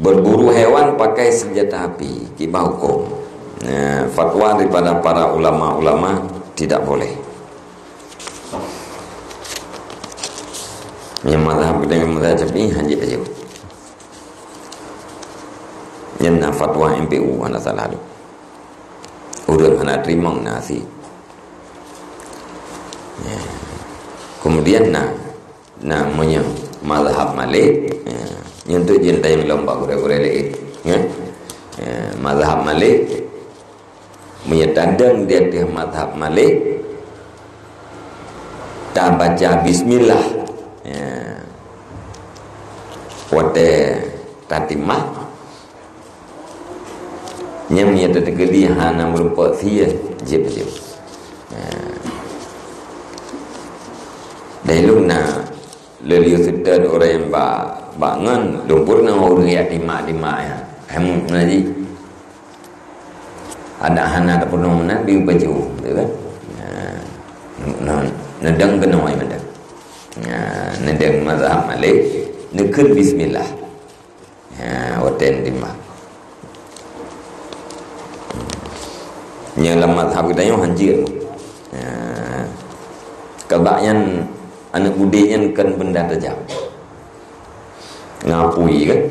berburu hewan pakai senjata api, kibah hukum. Fatwa daripada para ulama-ulama tidak boleh. Yang mazhab dengan mazhab ini hanya saja. Yang fatwa MPU anak salah tu. Urut anak terima nasi. Kemudian namanya mazhab Malik, yang tu jentai lomba gure-gure lagi. Mazhab Malik menyetandang dia di mazhab Malik tak baca bismillah wate tatimah yang menyatakan gelihan merupakan sia jeb dailuna leliu sudah orang yang bangun lumpur na orang yang lima ya hamu ngaji ada hana tak pernah mana di baju tu kan nedang kenoi mana nedang mazhab Malik nekun bismillah waten lima yang lama mazhab kita yang hanjir kebanyakan anak budenya kan benda tajam ngapui kan